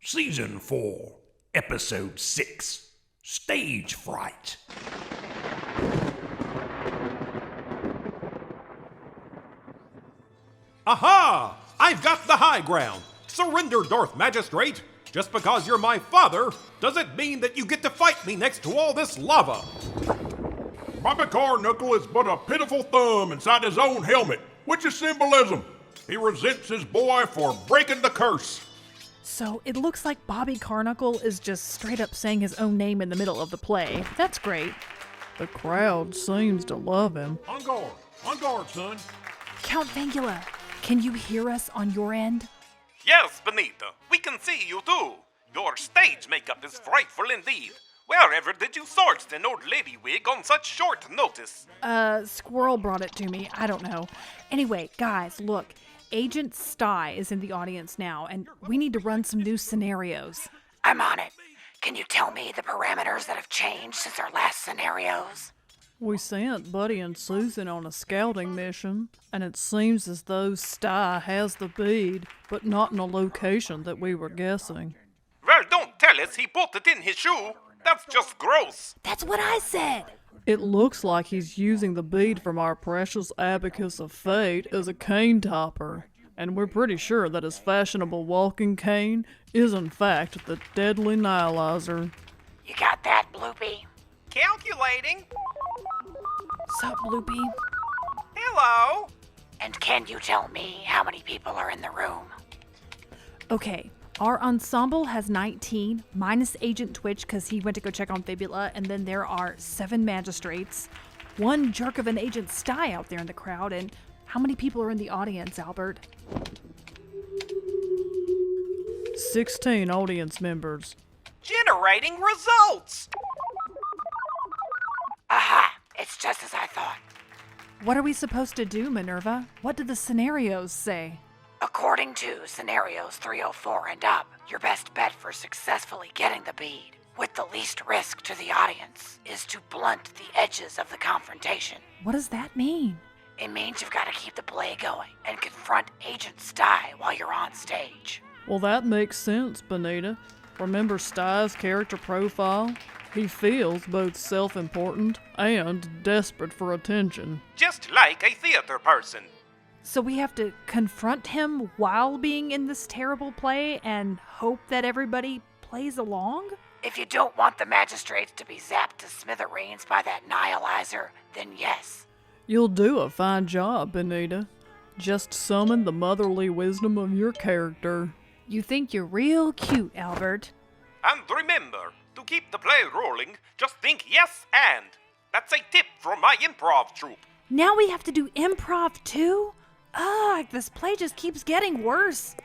Season 4, Episode 6, Stage Fright. Aha! I've got the high ground. Surrender, Darth Magistrate. Just because you're my father doesn't mean that you get to fight me next to all this lava. Bobby Carnuckle is but a pitiful thumb inside his own helmet, which is symbolism. He resents his boy for breaking the curse. So it looks like Bobby Carnuckle is just straight up saying his own name in the middle of the play. That's great. The crowd seems to love him. On guard, son. Count Vangula, can you hear us on your end? Yes, Bonita, we can see you too. Your stage makeup is frightful indeed. Wherever did you source an old lady wig on such short notice? Squirrel brought it to me. I don't know. Anyway, guys, look. Agent Stye is in the audience now, and we need to run some new scenarios. I'm on it. Can you tell me the parameters that have changed since our last scenarios? We sent Buddy and Susan on a scouting mission, and it seems as though Stye has the bead, but not in a location that we were guessing. Well, don't tell us he put it in his shoe. That's just gross. That's what I said. It looks like he's using the bead from our precious abacus of fate as a cane topper, and we're pretty sure that his fashionable walking cane is in fact the deadly nihilizer. You got that, Bloopy? Calculating. Sup, Bloopy? Hello. And can you tell me how many people are in the room? Okay, our ensemble has 19, minus Agent Twitch because he went to go check on Fibula, and then there are 7 magistrates, 1 jerk of an Agent Stye out there in the crowd, and how many people are in the audience, Albert? 16 audience members. Generating results. Aha! It's just as I thought. What are we supposed to do, Minerva? What did the scenarios say? According to scenarios 304 and up, your best bet for successfully getting the bead, with the least risk to the audience, is to blunt the edges of the confrontation. What does that mean? It means you've got to keep the play going and confront Agent Stye while you're on stage. Well, that makes sense, Bonita. Remember Stye's character profile? He feels both self-important and desperate for attention. Just like a theater person. So we have to confront him while being in this terrible play and hope that everybody plays along? If you don't want the magistrates to be zapped to smithereens by that nihilizer, then yes. You'll do a fine job, Bonita. Just summon the motherly wisdom of your character. You think you're real cute, Albert. And remember, to keep the play rolling, just think yes and. That's a tip from my improv troupe. Now we have to do improv too? Ugh, this play just keeps getting worse.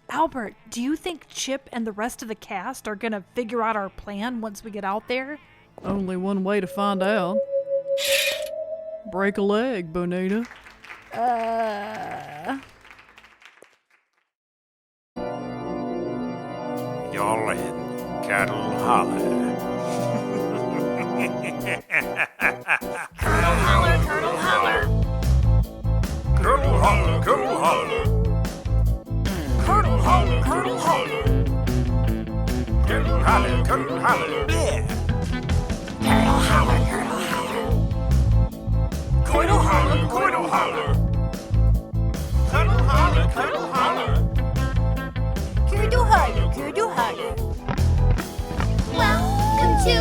Albert, do you think Chip and the rest of the cast are gonna figure out our plan once we get out there? Only one way to find out. Break a leg, Bonita. You're in Curdle Holler. Curdle Holler, Curdle Holler. Curdle Holler, Curdle Holler. Curdle Holler, Curdle Holler. Curdle Holler, Curdle Holler. Yeah. Curdle Holler, Curdle Holler. Curdle Holler, Curdle Holler. Curdle holler, curdle holler. Curdle Holler, Curdle Holler. Welcome to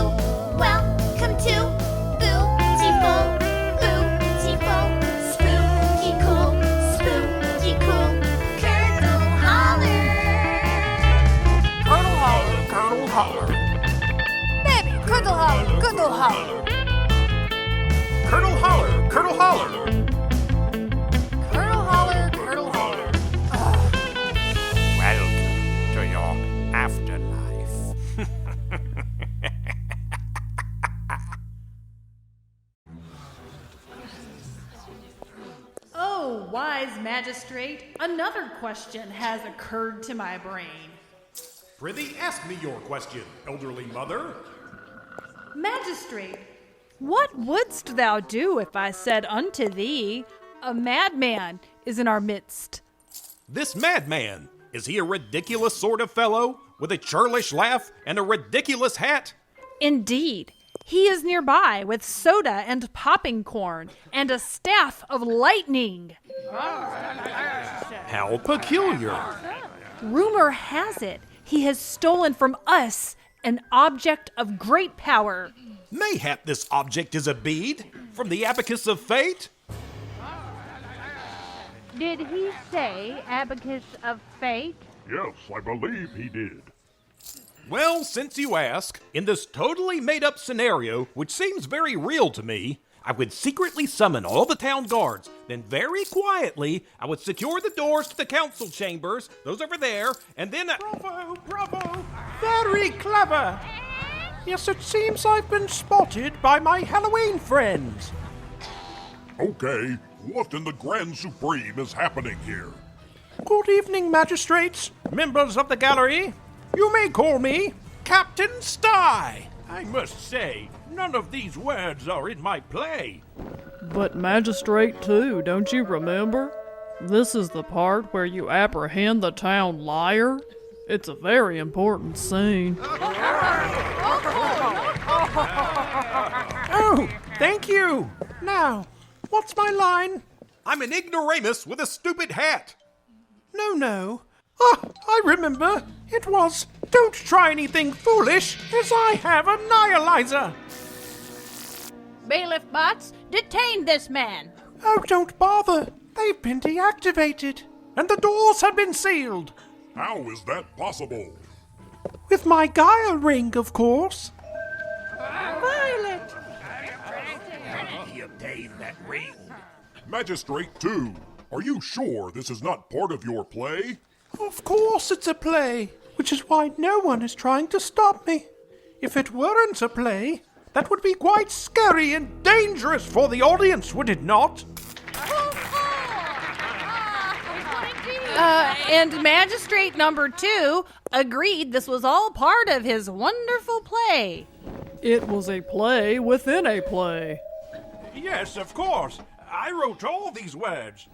Beautiful, spooky cool, Curdle Holler. Curdle Holler, Curdle Holler. Baby, Curdle Holler, Curdle Holler. Curdle Holler, Curdle Holler. Curdle Holler, Curdle Holler. Welcome to your afterlife. Oh, wise magistrate, another question has occurred to my brain. Prithee, ask me your question, elderly mother. Magistrate, what wouldst thou do if I said unto thee, a madman is in our midst? This madman, Is he a ridiculous sort of fellow with a churlish laugh and a ridiculous hat? Indeed. He is nearby with soda and popping corn and a staff of lightning. How peculiar. Rumor has it he has stolen from us an object of great power. Mayhap this object is a bead from the abacus of fate? Did he say abacus of fate? Yes, I believe he did. Well, since you ask, in this totally made-up scenario, which seems very real to me, I would secretly summon all the town guards. Then very quietly, I would secure the doors to the council chambers, those over there, and then Bravo, bravo! Very clever! Yes, it seems I've been spotted by my Halloween friends. Okay, what in the Grand Supreme is happening here? Good evening, magistrates, members of the gallery. You may call me Captain Stye. I must say, none of these words are in my play. But Magistrate too, don't you remember? This is the part where you apprehend the town liar. It's a very important scene. Oh, thank you. Now, what's my line? I'm an ignoramus with a stupid hat. No. I remember. It was, don't try anything foolish, as I have a nihilizer. Bailiff Bots, detain this man. Oh, don't bother. They've been deactivated, and the doors have been sealed. How is that possible? With my guile ring, of course. Violet! He obtained that ring. Magistrate 2, are you sure this is not part of your play? Of course it's a play, which is why no one is trying to stop me. If it weren't a play, that would be quite scary and dangerous for the audience, would it not? And Magistrate number 2 agreed this was all part of his wonderful play. It was a play within a play. Yes, of course. I wrote all these words.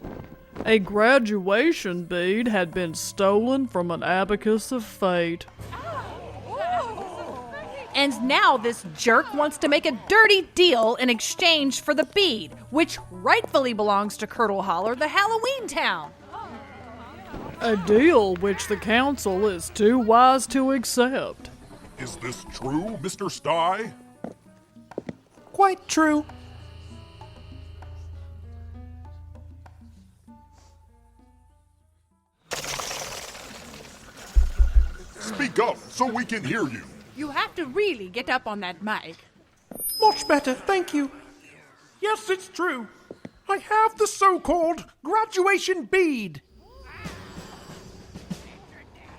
A graduation bead had been stolen from an abacus of fate. And now this jerk wants to make a dirty deal in exchange for the bead, which rightfully belongs to Curdle Holler, the Halloween town. A deal which the council is too wise to accept. Is this true, Mr. Stye? Quite true. Speak up so we can hear you. You have to really get up on that mic. Much better, thank you. Yes, it's true. I have the so-called graduation bead.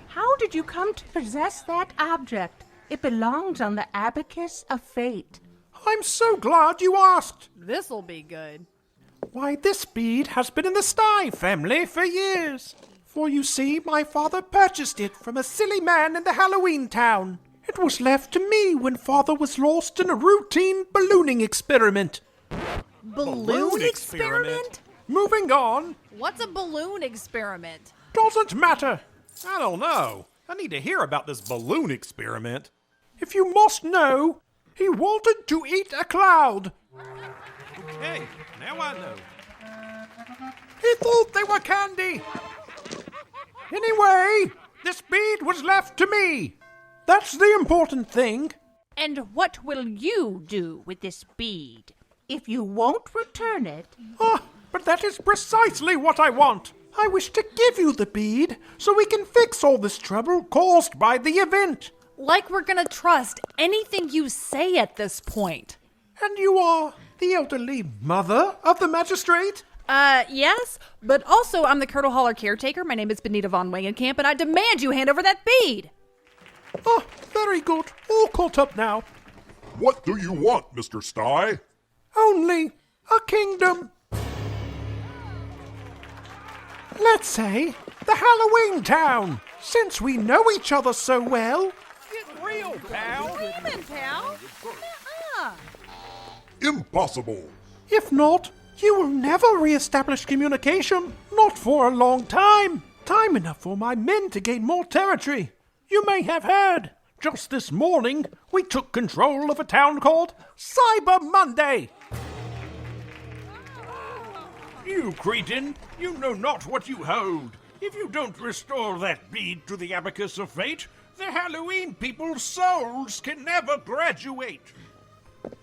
How did you come to possess that object? It belongs on the abacus of fate. I'm so glad you asked. This'll be good. Why, this bead has been in the Stye family for years. For you see, my father purchased it from a silly man in the Halloween town. It was left to me when father was lost in a routine ballooning experiment. Balloon experiment? Moving on. What's a balloon experiment? Doesn't matter. I don't know. I need to hear about this balloon experiment. If you must know, he wanted to eat a cloud. Okay, now I know. He thought they were candy. Anyway, this bead was left to me. That's the important thing. And what will you do with this bead? If you won't return it, But that is precisely what I want. I wish to give you the bead so we can fix all this trouble caused by the event. Like we're gonna trust anything you say at this point. And you are the elderly mother of the magistrate? Yes, but also I'm the Curdle Holler caretaker. My name is Bonita von Wangencamp, and I demand you hand over that bead. Oh, very good. All caught up now. What do you want, Mr. Stye? Only a kingdom. Let's say the Halloween town, since we know each other so well. Get real, pal. Pal. Impossible. If not, you will never re-establish communication. Not for a long time. time enough for my men to gain more territory. You may have heard, just this morning, we took control of a town called Cyber Monday. You cretin, you know not what you hold. If you don't restore that bead to the abacus of fate, the Halloween people's souls can never graduate.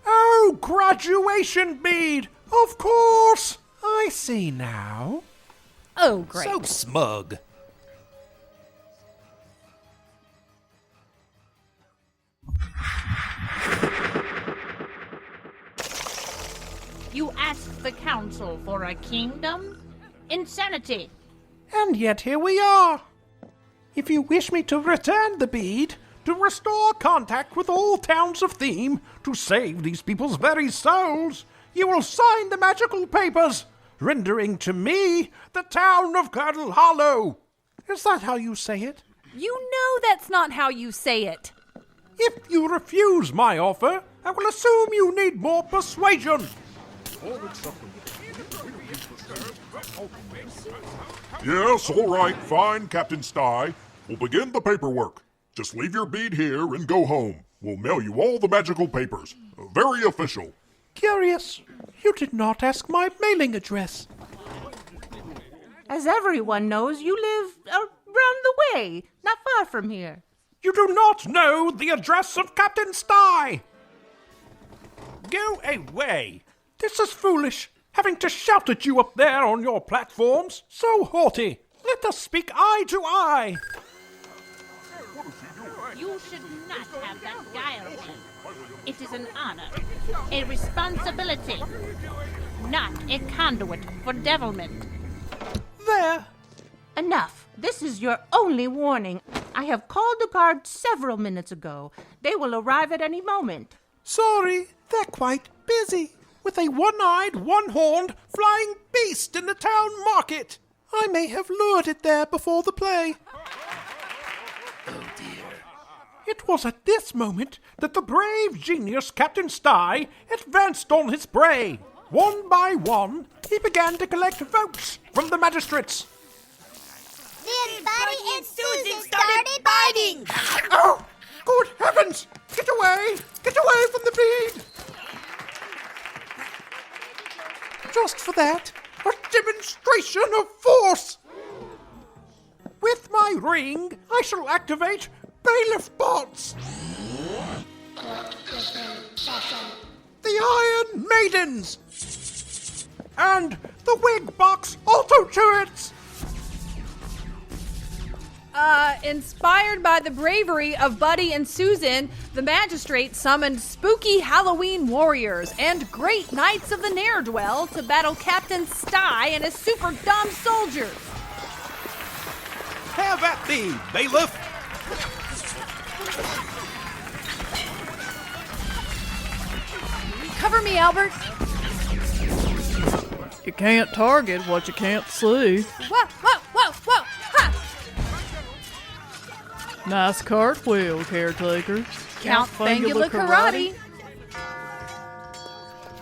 Oh, graduation bead! Of course! I see now. Oh, great. So smug. You asked the council for a kingdom? Insanity. And yet here we are. If you wish me to return the bead, to restore contact with all towns of Theme, to save these people's very souls, you will sign the magical papers, rendering to me the town of Curdle Holler. Is that how you say it? You know that's not how you say it. If you refuse my offer, I will assume you need more persuasion. Yes, all right, fine, Captain Stye. We'll begin the paperwork. Just leave your bead here and go home. We'll mail you all the magical papers. Very official. Curious, you did not ask my mailing address. As everyone knows, you live around the way, not far from here. You do not know the address of Captain Stye. Go away. This is foolish, having to shout at you up there on your platforms. So haughty. Let us speak eye to eye. You should not have that guile me. It is an honor, a responsibility, not a conduit for devilment. There. Enough. This is your only warning. I have called the guard several minutes ago. They will arrive at any moment. Sorry, they're quite busy. With a one-eyed, one-horned, flying beast in the town market. I may have lured it there before the play. Oh dear. It was at this moment that the brave genius Captain Stye advanced on his prey. One by one, he began to collect votes from the magistrates. Then Buddy and Susan started biting. Oh, good heavens! Get away! Get away from the bead! Just for that, a demonstration of force! With my ring, I shall activate bailiff bots! The Iron Maidens! And the Wig Box Auto Turrets! Inspired by the bravery of Buddy and Susan, the Magistrate summoned spooky Halloween warriors and great knights of the Ne'er-Dwell to battle Captain Stye and his super dumb soldiers. Have at thee, bailiff! Cover me, Albert. You can't target what you can't see. Whoa, whoa, whoa, whoa! Ha! Nice cartwheel, Caretaker. Count Fangula Karate.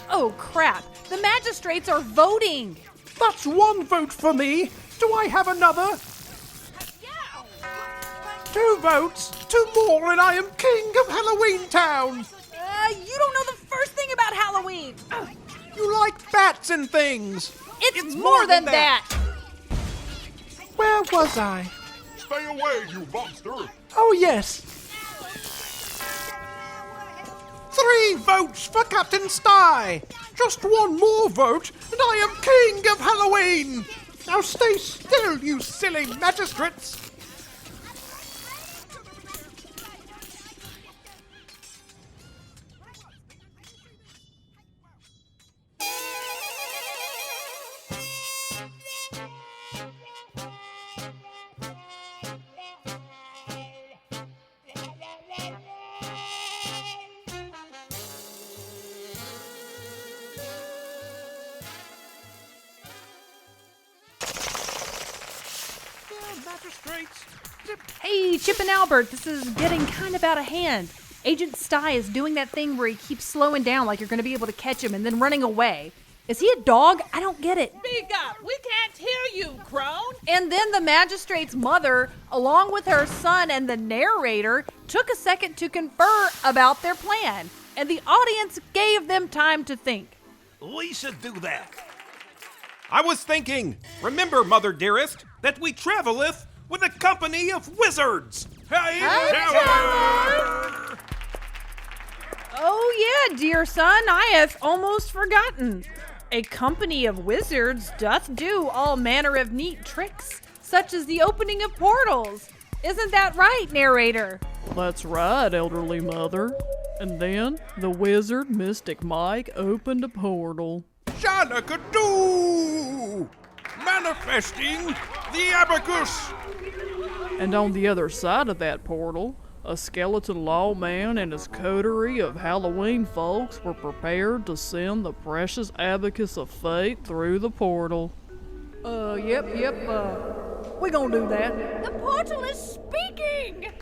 Oh, crap. The magistrates are voting. That's one vote for me. Do I have another? 2 votes, 2 more, and I am king of Halloween Town. You don't know the first thing about Halloween. You like bats and things. It's more than that. Where was I? Stay away, you monster! Oh, yes. 3 votes for Captain Stye. Just 1 more vote, and I am king of Halloween. Now stay still, you silly magistrates. Hey, Chip and Albert, this is getting kind of out of hand. Agent Stye is doing that thing where he keeps slowing down like you're going to be able to catch him and then running away. Is he a dog? I don't get it. Speak up! We can't hear you, crone! And then the magistrate's mother, along with her son and the narrator, took a second to confer about their plan, and the audience gave them time to think. We should do that. I was thinking, remember, mother dearest, that we traveleth with a company of wizards. Hey, Oh yeah, dear son, I have almost forgotten. A company of wizards doth do all manner of neat tricks, such as the opening of portals. Isn't that right, narrator? That's right, elderly mother. And then the wizard Mystic Mike opened a portal. Shalakadoo! Manifesting the abacus! And on the other side of that portal, a skeleton lawman and his coterie of Halloween folks were prepared to send the precious abacus of fate through the portal. Yep, we gonna do that. The portal is speaking!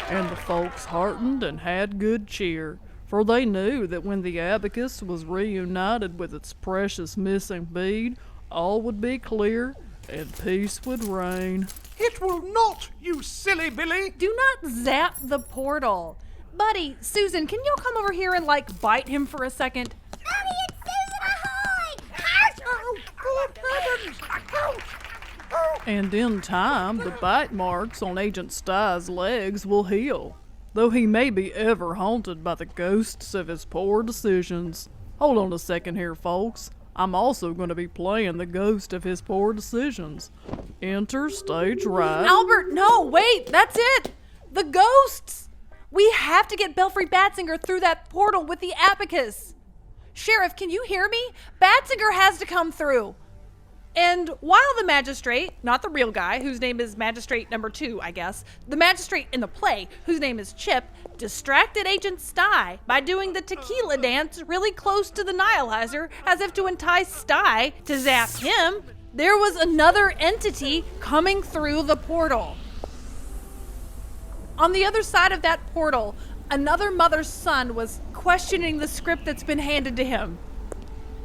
And the folks heartened and had good cheer, for they knew that when the abacus was reunited with its precious missing bead, all would be clear and peace would reign. It will not, you silly Billy! Do not zap the portal. Buddy, Susan, can you come over here and, bite him for a second? Daddy and Susan, ahoy! Oh, good heavens! Ouch! And in time, the bite marks on Agent Stye's legs will heal, though he may be ever haunted by the ghosts of his poor decisions. Hold on a second here, folks. I'm also going to be playing the ghost of his poor decisions. Enter stage right. Albert, no, wait, that's it! The ghosts! We have to get Belfry Batsinger through that portal with the abacus. Sheriff, can you hear me? Batsinger has to come through. And while the magistrate, not the real guy, whose name is Magistrate number 2, I guess, the magistrate in the play, whose name is Chip, distracted Agent Stye by doing the tequila dance really close to the Nihilizer as if to entice Stye to zap him, there was another entity coming through the portal. On the other side of that portal, another mother's son was questioning the script that's been handed to him.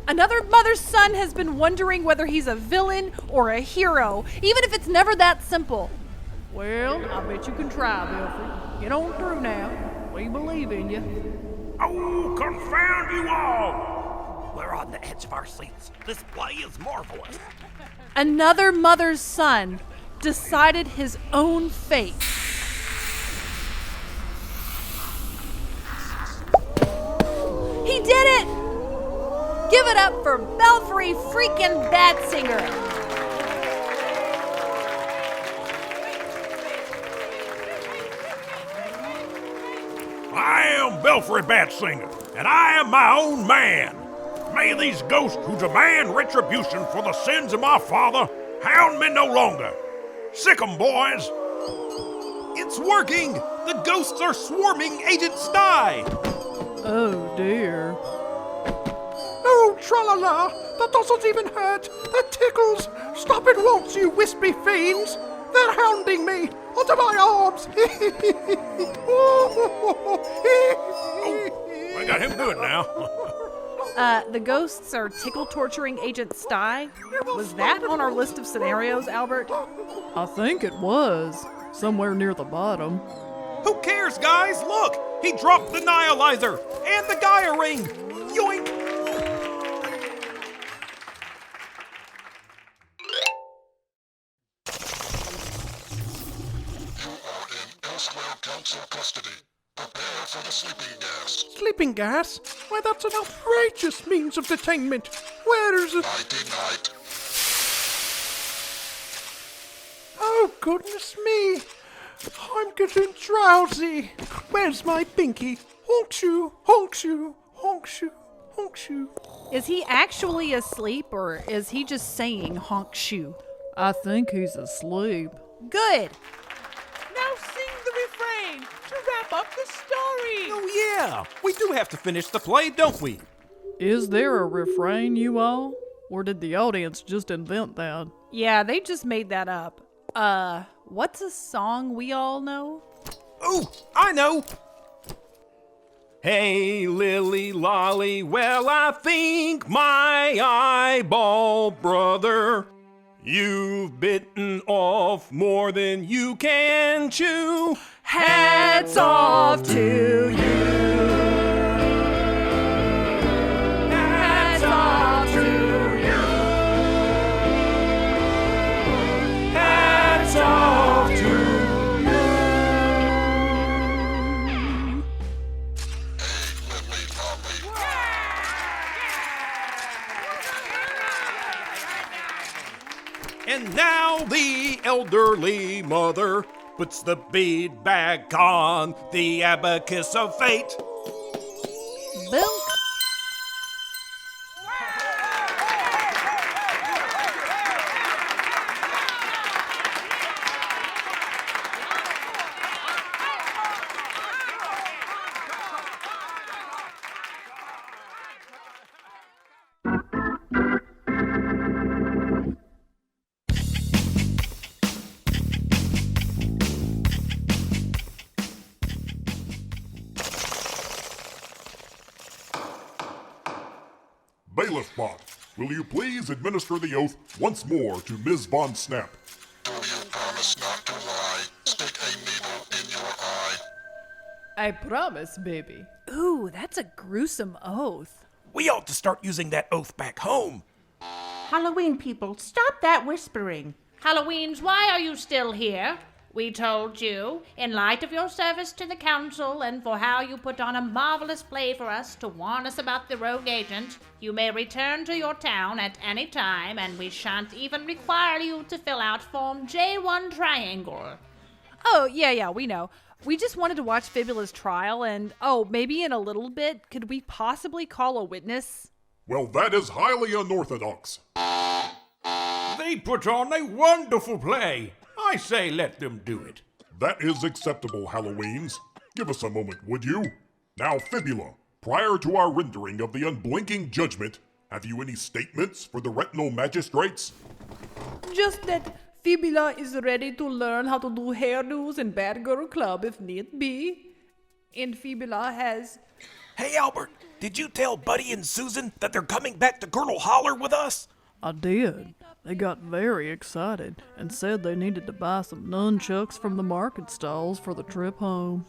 Another mother's son has been wondering whether he's a villain or a hero, even if it's never that simple. Well, I bet you can try, Belfry. Get on through now. We believe in you. Oh, confound you all! We're on the edge of our seats. This play is marvelous. Another mother's son decided his own fate. He did it! Give it up for Belfry freaking Batsinger! I am Belfry Batsinger, and I am my own man. May these ghosts who demand retribution for the sins of my father hound me no longer. Sick 'em, boys. It's working! The ghosts are swarming Agent Stye! Oh dear. Oh, tra-la-la! That doesn't even hurt! That tickles! Stop it, won't you, wispy fiends! They're hounding me! Onto my arms! I got him good now. The ghosts are tickle torturing Agent Stye. Was that on our list of scenarios, Albert? I think it was. Somewhere near the bottom. Who cares, guys? Look! He dropped the Nihilizer and the Gaia ring! Yoink! Council custody. Prepare for the sleeping gas. Sleeping gas? Why, that's an outrageous means of detainment. Where's it? Nighty-night. Oh, goodness me. I'm getting drowsy. Where's my binky? Honk-shoo, honk-shoo, honk-shoo, honk-shoo. Is he actually asleep, or is he just saying honk shoe? I think he's asleep. Good. Now sing the refrain to wrap up the story. Oh yeah! We do have to finish the play, don't we? Is there a refrain, you all? Or did the audience just invent that? Yeah, they just made that up. What's a song we all know? Ooh, I know! Hey, Lily Lolly, well, I think my eyeball brother, you've bitten off more than you can chew. Hats off to you. Hats off to you. Hats off to you. And now the elderly mother puts the bead back on the abacus of fate. Boom. Bailiff Bot, will you please administer the oath once more to Ms. Von Snap? Do you promise not to lie? Stick a needle in your eye. I promise, baby. Ooh, that's a gruesome oath. We ought to start using that oath back home. Halloween people, stop that whispering. Halloweens, why are you still here? We told you, in light of your service to the council and for how you put on a marvelous play for us to warn us about the rogue agent, you may return to your town at any time, and we shan't even require you to fill out Form J1 Triangle. Oh, yeah, we know. We just wanted to watch Fibula's trial, and maybe in a little bit, could we possibly call a witness? Well, that is highly unorthodox. They put on a wonderful play. I say let them do it. That is acceptable, Halloweens. Give us a moment, would you? Now, Fibula, prior to our rendering of the unblinking judgment, have you any statements for the Retinal magistrates? Just that Fibula is ready to learn how to do hairdos in Bad Girl Club if need be. And Fibula has... Hey, Albert, did you tell Buddy and Susan that they're coming back to Curdle Holler with us? I did. They got very excited and said they needed to buy some nunchucks from the market stalls for the trip home.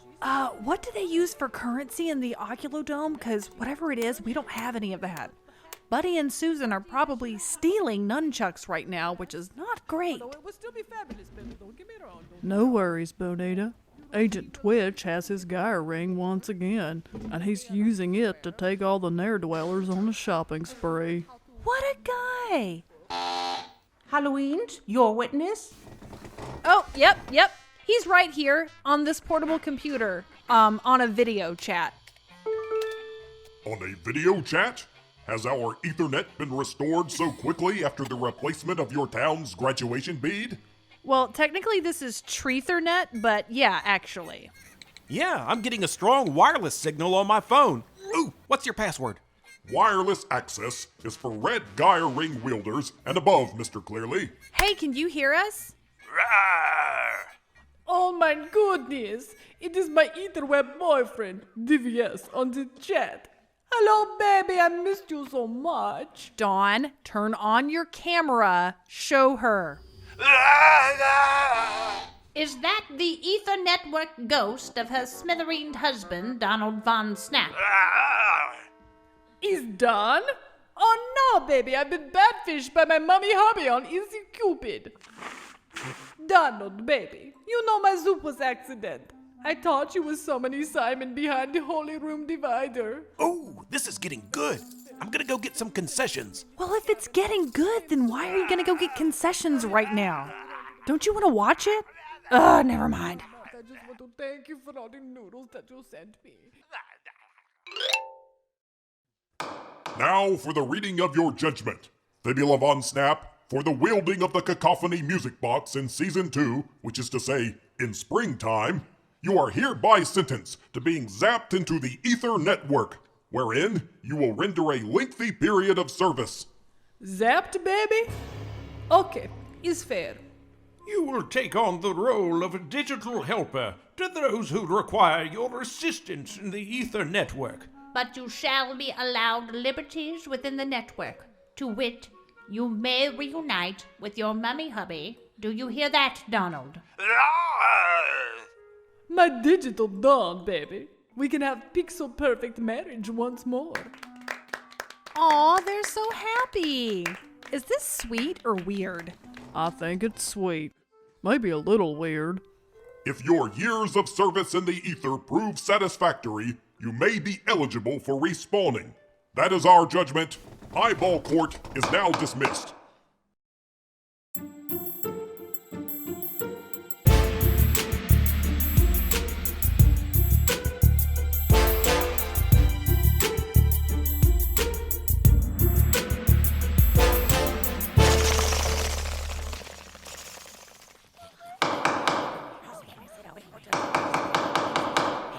What do they use for currency in the Oculodome? Because whatever it is, we don't have any of that. Buddy and Susan are probably stealing nunchucks right now, which is not great. It would still be fabulous, baby. Don't get me wrong. No worries, Bonita. Agent Twitch has his gyre ring once again, and he's using it to take all the ne'er-dwellers on a shopping spree. What a guy! Halloweens, your witness? Oh, yep. He's right here on this portable computer, on a video chat. On a video chat? Has our Ethernet been restored so quickly after the replacement of your town's graduation bead? Well, technically this is Treethernet, but yeah, actually. Yeah, I'm getting a strong wireless signal on my phone. Ooh, what's your password? Wireless access is for red gyre ring wielders and above, Mr. Clearly. Hey, can you hear us? Rawr! Oh my goodness! It is my Etherweb boyfriend, DVS, on the chat. Hello, baby, I missed you so much. Dawn, turn on your camera. Show her. Is that the Ether Network ghost of her smithereened husband, Donald Von Snap? Is done? Oh no, baby, I've been badfished by my mummy hubby on Easy Cupid. Donald, baby, you know my soup was accident. I thought you was summoning Simon behind the holy room divider. Oh, this is getting good. I'm gonna go get some concessions. Well, if it's getting good, then why are you gonna go get concessions right now? Don't you want to watch it? Never mind. I just want to thank you for all the noodles that you sent me. Now for the reading of your judgment. Fibula Von Snap, for the wielding of the Cacophony music box in Season 2, which is to say, in springtime, you are hereby sentenced to being zapped into the Ether Network, wherein you will render a lengthy period of service. Zapped, baby? Okay, is fair. You will take on the role of a digital helper to those who require your assistance in the Ether network. But you shall be allowed liberties within the network. To wit, you may reunite with your mummy hubby. Do you hear that, Donald? My digital dog, baby. We can have pixel perfect marriage once more. Aw, they're so happy. Is this sweet or weird? I think it's sweet. Maybe a little weird. If your years of service in the ether prove satisfactory, you may be eligible for respawning. That is our judgment. Eyeball Court is now dismissed.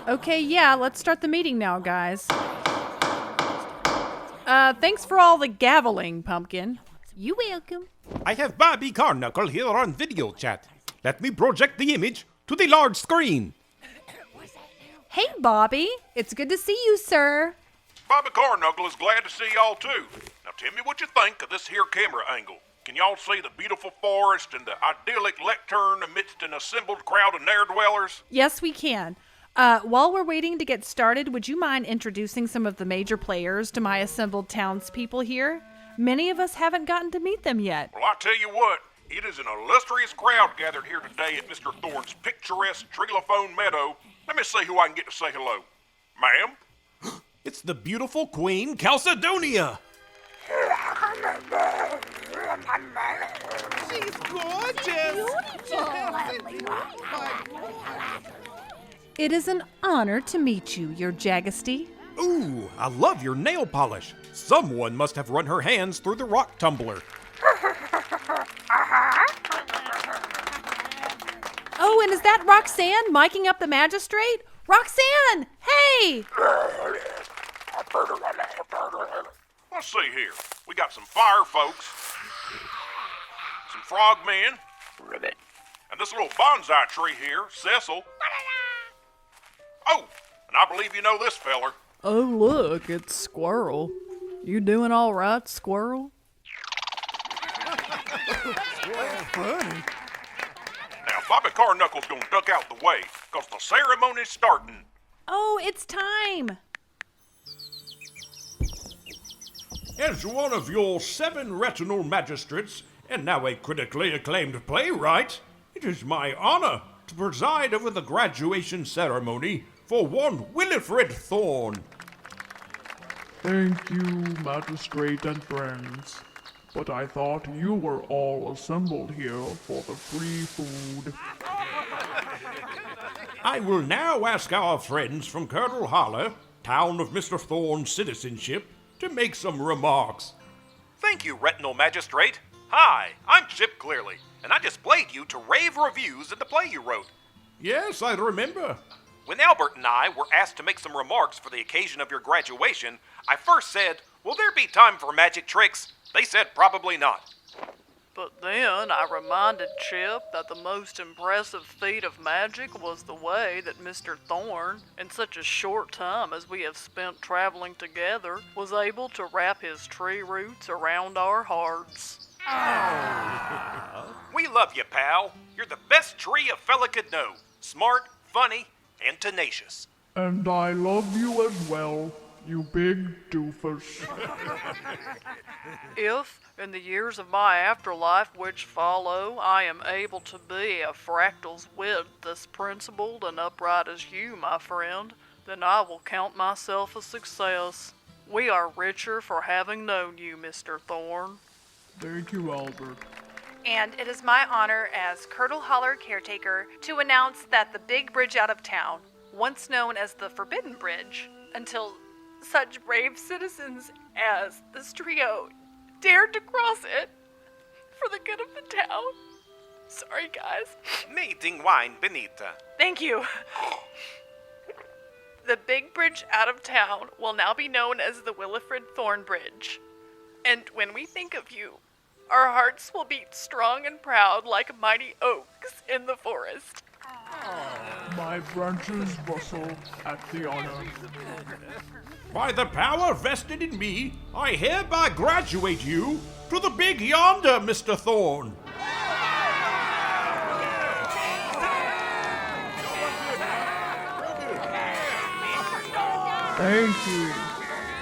Okay, yeah, let's start the meeting now, guys. Thanks for all the gaveling, Pumpkin. You welcome. I have Bobby Carnuckle here on video chat. Let me project the image to the large screen. Hey, Bobby. It's good to see you, sir. Bobby Carnuckle is glad to see y'all too. Now tell me what you think of this here camera angle. Can y'all see the beautiful forest and the idyllic lectern amidst an assembled crowd of ne'er-dwellers? Yes, we can. While we're waiting to get started, would you mind introducing some of the major players to my assembled townspeople here? Many of us haven't gotten to meet them yet. Well, I tell you what, it is an illustrious crowd gathered here today at Mr. Thorne's picturesque Trilophone Meadow. Let me see who I can get to say hello. Ma'am? It's the beautiful Queen Chalcedonia. She's gorgeous. It is an honor to meet you, Your Majesty. Ooh, I love your nail polish. Someone must have run her hands through the rock tumbler. Oh, and is that Roxanne miking up the magistrate? Roxanne! Hey! Let's see here. We got some fire folks, some frogmen, and this little bonsai tree here, Cecil. Oh, and I believe you know this feller. Oh, look, it's Squirrel. You doing all right, Squirrel? Now, Bobby Carnuckle's gonna duck out the way, cause the ceremony's starting. Oh, it's time! As one of your 7 retinal magistrates, and now a critically acclaimed playwright, it is my honor to preside over the graduation ceremony for one Winifred Thorne. Thank you, Magistrate and friends. But I thought you were all assembled here for the free food. I will now ask our friends from Curdle Holler, town of Mr. Thorne's citizenship, to make some remarks. Thank you, Retinal Magistrate. Hi, I'm Chip Clearly, and I displayed you to rave reviews of the play you wrote. Yes, I remember. When Albert and I were asked to make some remarks for the occasion of your graduation, I first said, "Will there be time for magic tricks?" They said probably not. But then I reminded Chip that the most impressive feat of magic was the way that Mr. Thorne, in such a short time as we have spent traveling together, was able to wrap his tree roots around our hearts. We love you, pal. You're the best tree a fella could know. Smart, funny, and tenacious. And I love you as well, you big doofus. If, in the years of my afterlife which follow, I am able to be a fractal's width as principled and upright as you, my friend, then I will count myself a success. We are richer for having known you, Mr. Thorne. Thank you, Albert. And it is my honor as Curdle Holler Caretaker to announce that the big bridge out of town, once known as the Forbidden Bridge, until such brave citizens as this trio dared to cross it for the good of the town. Sorry, guys. Meeting wine, Bonita. Thank you. The big bridge out of town will now be known as the Winifred Thorne Bridge. And when we think of you, Our hearts will beat strong and proud like mighty oaks in the forest. My branches rustle at the honor. By the power vested in me, I hereby graduate you to the big yonder, Mr. Thorne. Thank you,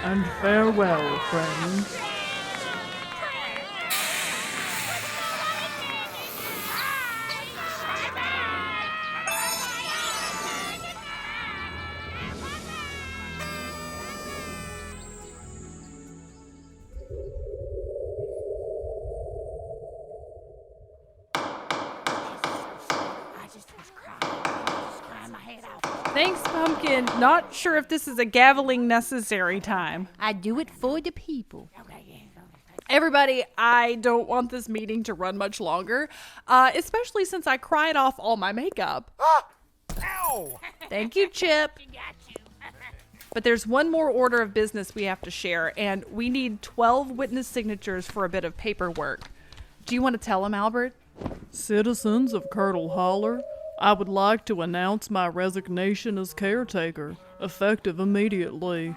and farewell, friends. Thanks, Pumpkin. Not sure if this is a gaveling necessary time. I do it for the people. Everybody, I don't want this meeting to run much longer, especially since I cried off all my makeup. Ow! Thank you, Chip. But there's one more order of business we have to share, and we need 12 witness signatures for a bit of paperwork. Do you want to tell them, Albert? Citizens of Curdle Holler, I would like to announce my resignation as caretaker, effective immediately.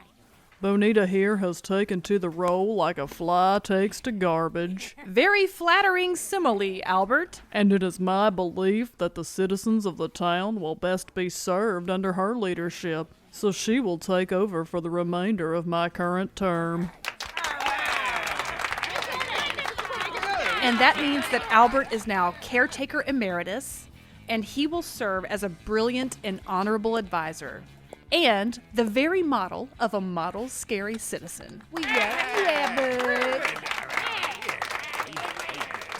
Bonita here has taken to the role like a fly takes to garbage. Very flattering simile, Albert. And it is my belief that the citizens of the town will best be served under her leadership, so she will take over for the remainder of my current term. And that means that Albert is now caretaker emeritus, and he will serve as a brilliant and honorable advisor, and the very model of a model scary citizen.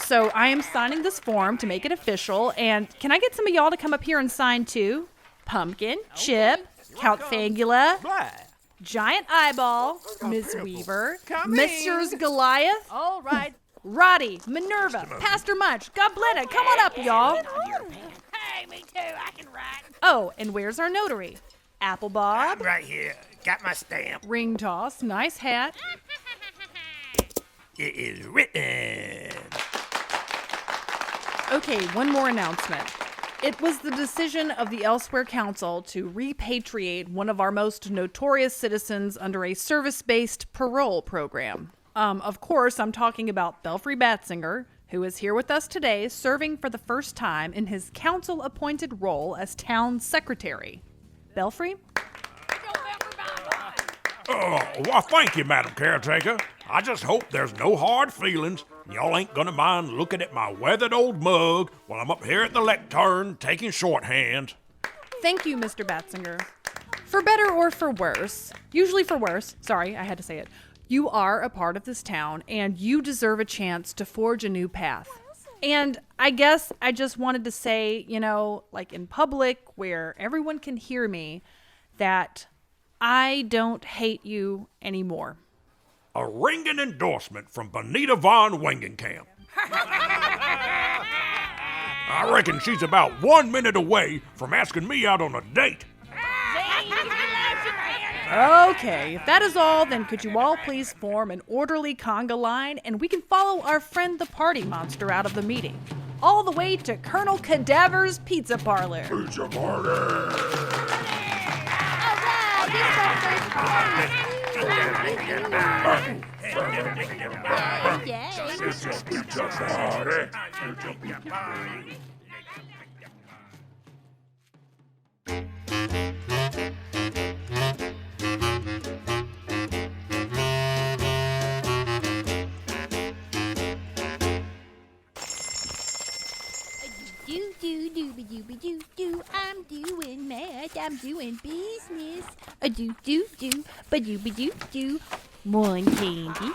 So I am signing this form to make it official, and can I get some of y'all to come up here and sign too? Pumpkin, Chip, Count Fangula, Giant Eyeball, Miss Weaver, Messrs. Goliath. All right. Roddy, Minerva, Pastor Munch, Gobletta, come on up, y'all. Hey, me too. I can write. Oh, and where's our notary? Apple Bob. Right here. Got my stamp. Ring toss, nice hat. It is written. Okay, one more announcement. It was the decision of the Elsewhere Council to repatriate one of our most notorious citizens under a service-based parole program. Of course, I'm talking about Belfry Batsinger, who is here with us today, serving for the first time in his council-appointed role as town secretary. Belfry? Oh, well, thank you, Madam Caretaker. I just hope there's no hard feelings. Y'all ain't gonna mind looking at my weathered old mug while I'm up here at the lectern taking shorthand. Thank you, Mr. Batsinger. For better or for worse, usually for worse, sorry, I had to say it, you are a part of this town, and you deserve a chance to forge a new path. And I guess I just wanted to say, you know, like in public, where everyone can hear me, that I don't hate you anymore. A ringing endorsement from Bonita von Wangencamp. I reckon she's about 1 minute away from asking me out on a date. Okay, if that is all, then could you all please form an orderly conga line and we can follow our friend the party monster out of the meeting. All the way to Colonel Cadaver's Pizza Parlor. Pizza party! Pizza party! Do, I'm doing math, I'm doing business. A do, ba do. 1 candy,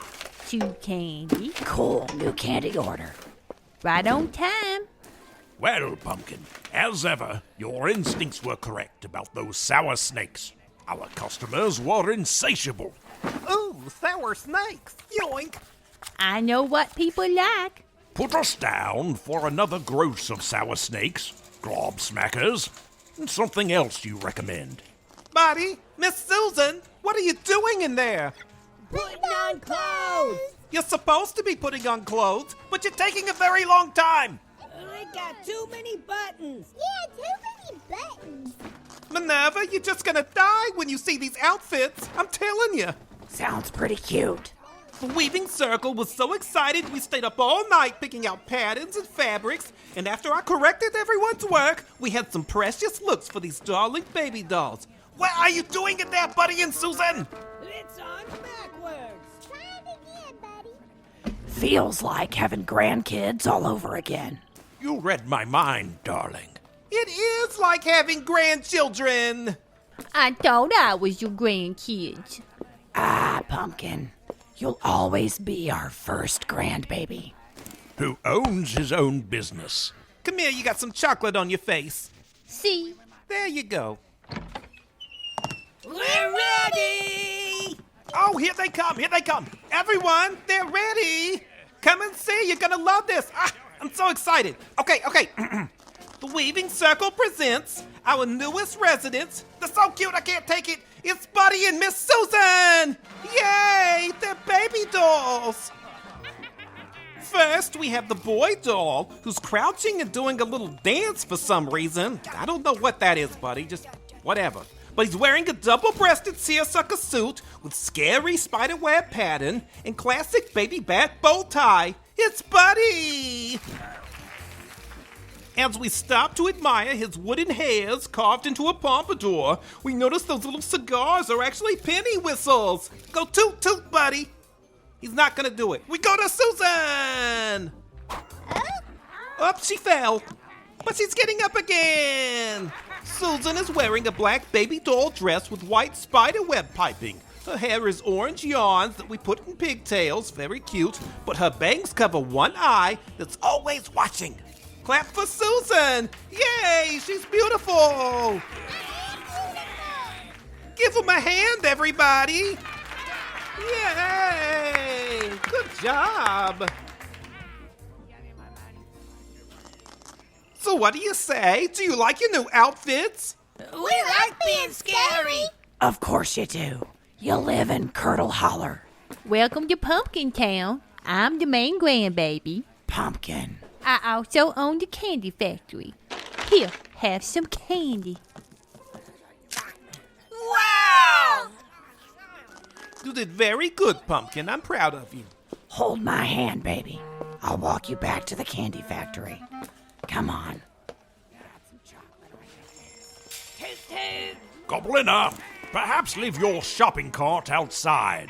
2 candy. Cool, new candy order. Right on time. Well, Pumpkin, as ever, your instincts were correct about those sour snakes. Our customers were insatiable. Ooh, sour snakes. Yoink. I know what people like. Put us down for another gross of sour snakes, globsmackers, and something else you recommend. Buddy, Miss Susan, what are you doing in there? Putting on clothes. You're supposed to be putting on clothes, but you're taking a very long time. I got too many buttons. Yeah, too many buttons. Minerva, you're just gonna die when you see these outfits. I'm telling you. Sounds pretty cute. The Weaving Circle was so excited we stayed up all night picking out patterns and fabrics, and after I corrected everyone's work, we had some precious looks for these darling baby dolls. What are you doing in there, Buddy and Susan? It's on backwards. Try it again, buddy. Feels like having grandkids all over again. You read my mind, darling. It is like having grandchildren. I thought I was your grandkids. Ah, Pumpkin. You'll always be our first grandbaby. Who owns his own business. Come here, you got some chocolate on your face. See? There you go. We're ready! Oh, here they come, here they come. Everyone, they're ready. Come and see, you're gonna love this. I'm so excited. Okay. The Weaving Circle presents our newest residents. They're so cute, I can't take it. It's Buddy and Miss Susan. Yay, they're baby dolls. First, we have the boy doll, who's crouching and doing a little dance for some reason. I don't know what that is, Buddy, just whatever. But he's wearing a double-breasted seersucker suit with scary spiderweb pattern and classic baby bat bow tie. It's Buddy! As we stop to admire his wooden hairs carved into a pompadour, we notice those little cigars are actually penny whistles. Go toot toot, Buddy. He's not gonna do it. We go to Susan! Up she fell, but she's getting up again. Susan is wearing a black baby doll dress with white spiderweb piping. Her hair is orange yarns that we put in pigtails, very cute, but her bangs cover one eye that's always watching. Clap for Susan! Yay, she's beautiful! Give him a hand, everybody! Yay! Good job! So what do you say? Do you like your new outfits? We like being scary. Of course you do. You live in Curdle Holler. Welcome to Pumpkin Town. I'm the main grandbaby. Pumpkin. I also own the candy factory. Here, have some candy. Wow! You did very good, Pumpkin. I'm proud of you. Hold my hand, baby. I'll walk you back to the candy factory. Come on. Goblina, perhaps leave your shopping cart outside.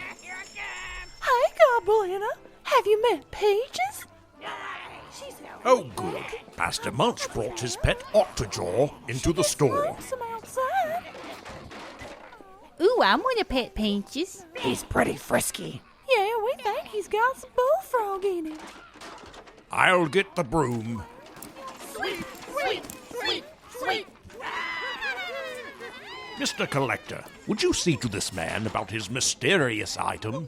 Hi, Goblina. Have you met Pages? Oh, good. Pastor Munch brought his pet Octojaw into the store. Some outside. Ooh, I want a pet Pinches. He's pretty frisky. Yeah, we think he's got some bullfrog in him. I'll get the broom. Sweet, sweet, sweet, sweet. Mr. Collector, would you see to this man about his mysterious item?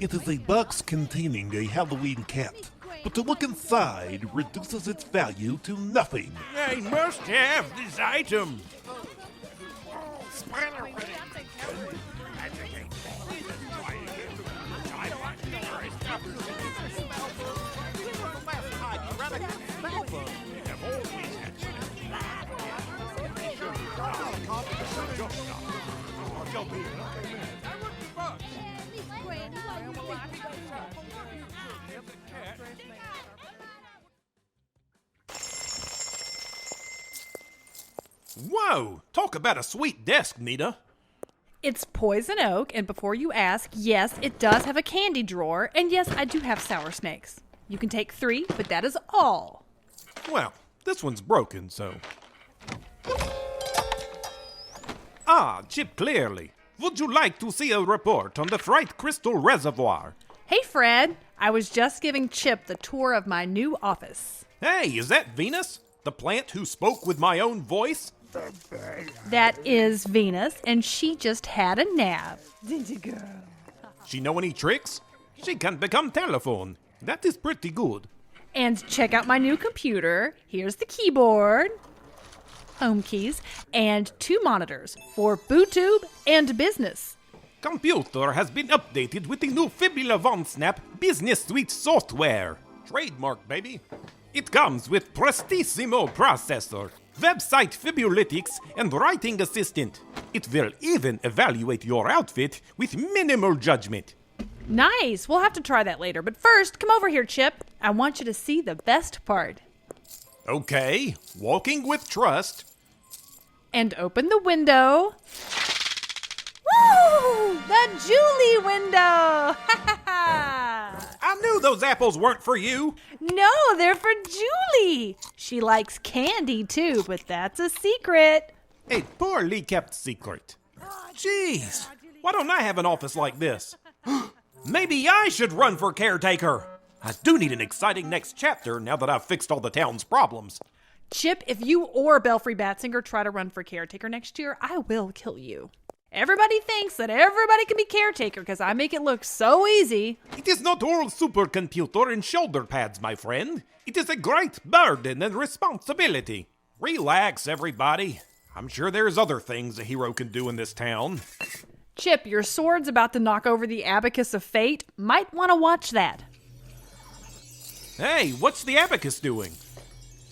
It is a box containing a Halloween cat, but to look inside reduces its value to nothing. I must have this item. Whoa! Talk about a sweet desk, Nita. It's poison oak, and before you ask, yes, it does have a candy drawer, and yes, I do have sour snakes. You can take 3, but that is all. Well, this one's broken, so... Ah, Chip Clearly. Would you like to see a report on the Fright Crystal Reservoir? Hey, Fred. I was just giving Chip the tour of my new office. Hey, is that Venus? The plant who spoke with my own voice? That is Venus, and she just had a nap. Did you, girl? She know any tricks? She can become telephone. That is pretty good. And check out my new computer. Here's the keyboard, home keys, and 2 monitors for BooTube and business. Computer has been updated with the new Fibbie Snap Business Suite software. Trademark, baby. It comes with Prestissimo processor, website Fibbulytics, and writing assistant. It will even evaluate your outfit with minimal judgment. Nice. We'll have to try that later. But first, come over here, Chip. I want you to see the best part. Okay, walking with trust. And open the window. Woo! The Julie window! I knew those apples weren't for you. No, they're for Julie. She likes candy too, but that's a secret. A poorly kept secret. Jeez, why don't I have an office like this? Maybe I should run for caretaker. I do need an exciting next chapter now that I've fixed all the town's problems. Chip, if you or Belfry Batzinger try to run for caretaker next year, I will kill you. Everybody thinks that everybody can be caretaker because I make it look so easy. It is not all supercomputer and shoulder pads, my friend. It is a great burden and responsibility. Relax, everybody. I'm sure there's other things a hero can do in this town. Chip, your sword's about to knock over the abacus of fate. Might want to watch that. Hey, what's the abacus doing?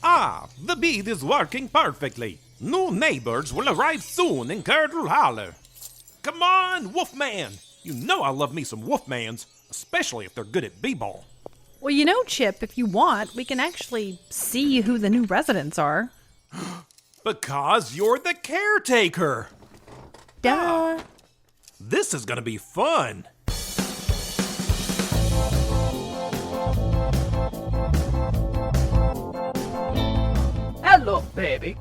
Ah, the bead is working perfectly. New neighbors will arrive soon in Curdle Holler. Come on, Wolfman! You know I love me some Wolfmans, especially if they're good at b-ball. Well, you know, Chip, if you want, we can actually see who the new residents are. Because you're the caretaker! Duh! This is gonna be fun! Hello, baby.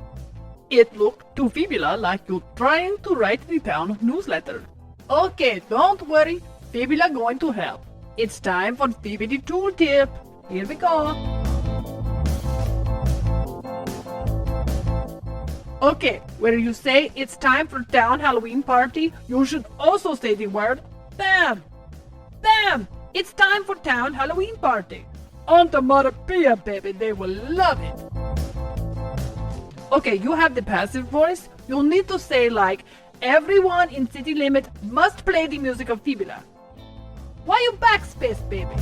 It looked to Fibbie like you're trying to write the town newsletter. Okay, don't worry. Fibbie going to help. It's time for Fibbie Tooltip. Here we go. Okay, where you say it's time for town Halloween party, you should also say the word BAM! BAM! It's time for town Halloween party. Onomatopoeia, baby, they will love it. Okay, you have the passive voice. You'll need to say like, everyone in city limit must play the music of Fibbie. Why you backspace, baby?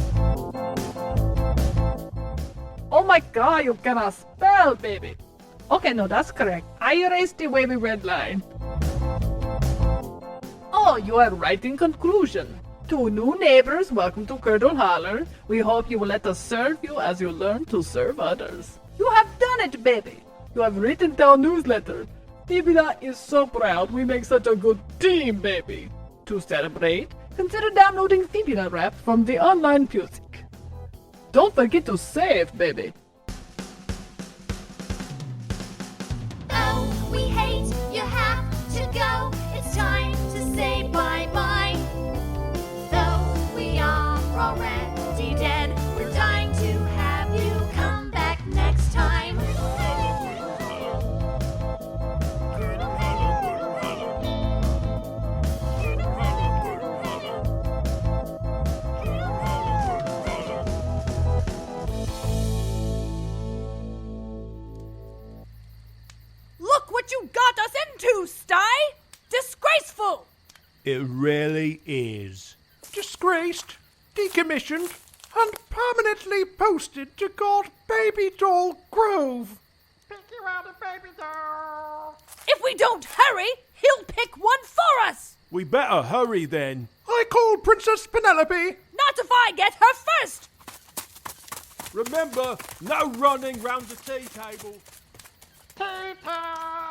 Oh my god, you cannot spell, baby. Okay, no, that's correct. I erased the wavy red line. Oh, you are right in conclusion. To new neighbors, welcome to Curdle Holler. We hope you will let us serve you as you learn to serve others. You have done it, baby. You have written down newsletter. Fibbie is so proud we make such a good team, baby. To celebrate, consider downloading Fibbie rap from the online music. Don't forget to save, baby. Oh, we hate you have to go. It's time to say bye-bye. Though we are already dead, we're dying to have you come back next time. Look what you got us into, Stye! Disgraceful! It really is. Disgraced, decommissioned, and permanently posted to God Baby Doll Grove. Pick you out a baby doll. If we don't hurry, he'll pick one for us! We better hurry then. I call Princess Penelope. Not if I get her first! Remember, no running round the tea table. Tea time.